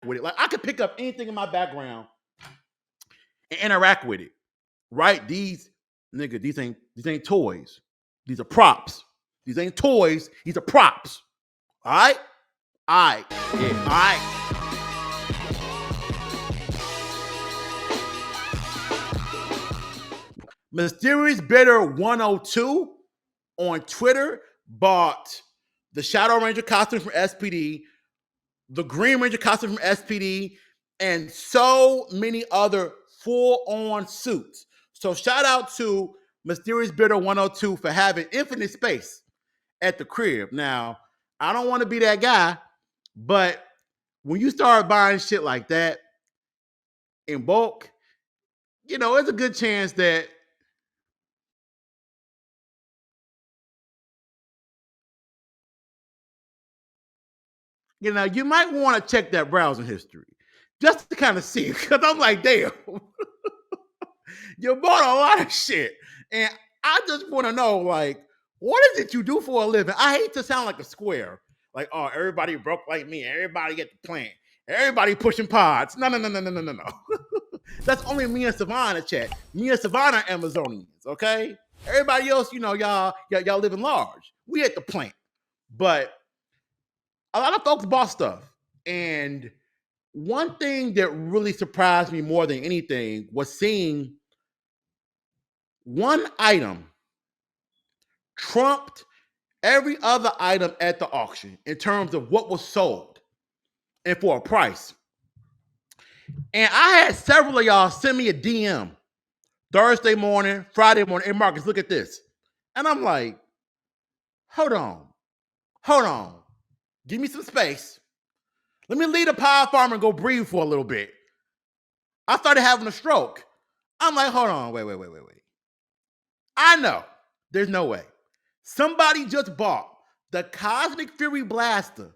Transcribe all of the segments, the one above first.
with it. Like I could pick up anything in my background and interact with it. Right? These ain't toys. These are props. These ain't toys. These are props. All right? All right. Yeah. All right. Mysterious Bitter 102 on Twitter bought the Shadow Ranger costume from SPD, the Green Ranger costume from SPD, and so many other full-on suits. So shout out to Mysterious Bitter 102 for having infinite space at the crib. Now, I don't want to be that guy, but when you start buying shit like that in bulk, there's a good chance that you might want to check that browsing history just to kind of see. Because I'm like, damn, you bought a lot of shit. And I just want to know, like, what is it you do for a living? I hate to sound like a square. Like, oh, everybody broke like me. Everybody get the plant. Everybody pushing pods. No. That's only me and Savannah chat. Me and Savannah are Amazonians, okay? Everybody else, y'all living large. We at the plant. But a lot of folks bought stuff. And one thing that really surprised me more than anything was seeing one item trumped every other item at the auction in terms of what was sold and for a price. And I had several of y'all send me a DM Thursday morning, Friday morning. Hey, Marcus, look at this. And I'm like, hold on. Give me some space. Let me leave the pie farm and go breathe for a little bit. I started having a stroke. I'm like, hold on, wait. I know there's no way. Somebody just bought the Cosmic Fury Blaster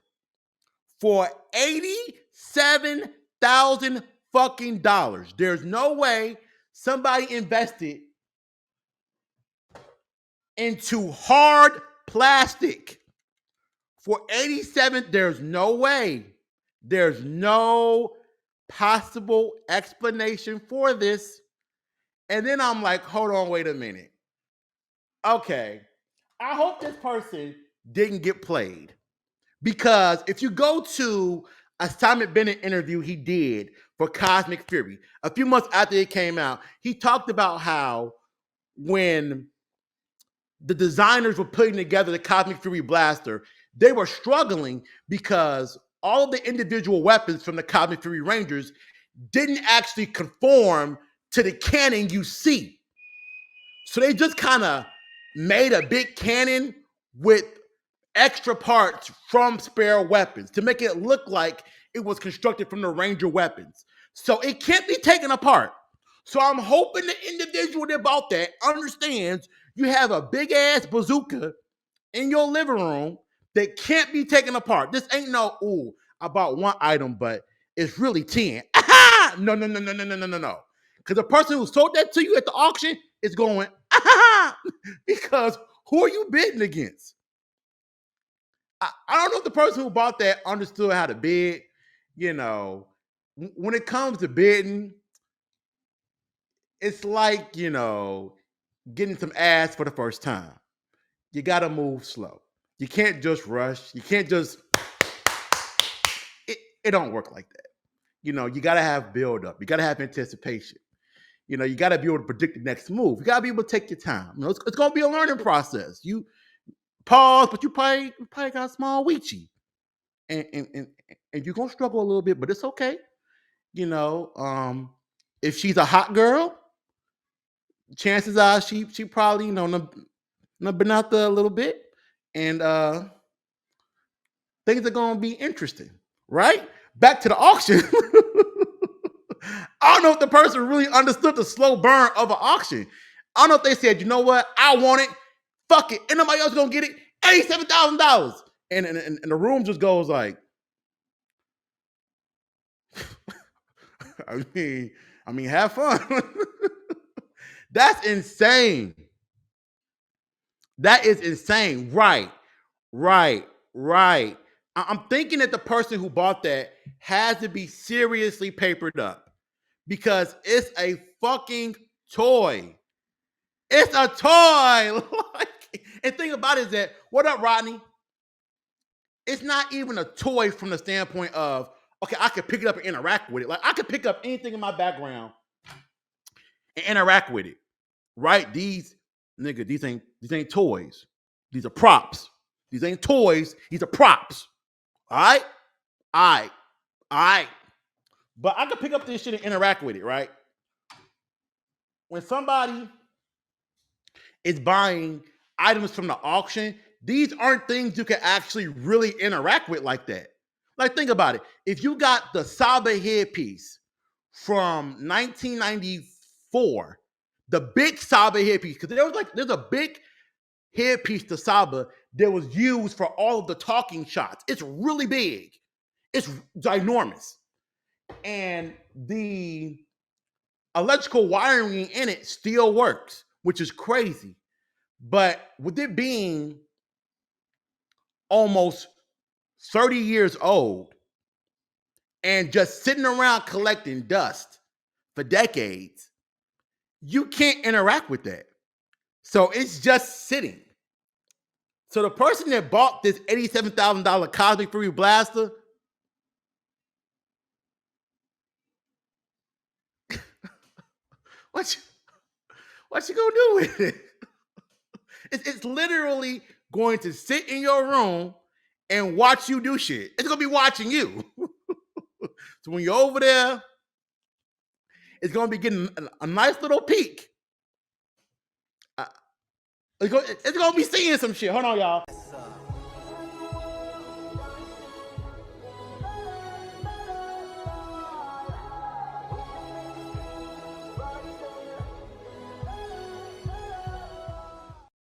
for $87,000 fucking dollars. There's no way somebody invested into hard plastic for 87. There's no way. There's no possible explanation for this. And then I'm like, hold on, wait a minute. Okay, I hope this person didn't get played. Because if you go to a Simon Bennett interview he did for Cosmic Fury, a few months after it came out, he talked about how when the designers were putting together the Cosmic Fury Blaster, they were struggling because all of the individual weapons from the Cosmic Fury Rangers didn't actually conform to the cannon you see. So they just kind of made a big cannon with extra parts from spare weapons to make it look like it was constructed from the Ranger weapons. So it can't be taken apart. So I'm hoping the individual that bought that understands you have a big ass bazooka in your living room that can't be taken apart. This ain't no, ooh, I bought one item, but it's really 10. No. Because the person who sold that to you at the auction is going, because who are you bidding against? I don't know if the person who bought that understood how to bid. When it comes to bidding, it's like, getting some ass for the first time. You got to move slow. You can't just rush. You can't just, it don't work like that. You got to have build up. You got to have anticipation. You got to be able to predict the next move. You got to be able to take your time. It's going to be a learning process. You pause, but you probably got a small Ouija. And you're going to struggle a little bit, but it's okay. If she's a hot girl, chances are she probably, been out there a little bit. And things are going to be interesting, right? Back to the auction. I don't know if the person really understood the slow burn of an auction. I don't know if they said, you know what? I want it. Fuck it. Ain't nobody else going to get it. $87,000. And the room just goes like, I mean, have fun. That's insane. That is insane. Right. I'm thinking that the person who bought that has to be seriously papered up because it's a fucking toy. It's a toy. And thing about it is that, what up, Rodney? It's not even a toy from the standpoint of, okay, I could pick it up and interact with it. Like, I could pick up anything in my background and interact with it, right? These ain't toys. These are props. These ain't toys. These are props. All right, all right. But I could pick up this shit and interact with it, right? When somebody is buying items from the auction, these aren't things you can actually really interact with like that. Like, think about it. If you got the Saba headpiece from 1994, the big Saba headpiece, because there's a big headpiece to Saba that was used for all of the talking shots. It's really big. It's ginormous. And the electrical wiring in it still works, which is crazy. But with it being almost 30 years old and just sitting around collecting dust for decades, you can't interact with that. So it's just sitting. So the person that bought this $87,000 Cosmic Fury Blaster, what you gonna do with it? It's literally going to sit in your room and watch you do shit. It's gonna be watching you. So when you're over there, it's gonna be getting a nice little peek. It's gonna be seeing some shit. Hold on, y'all.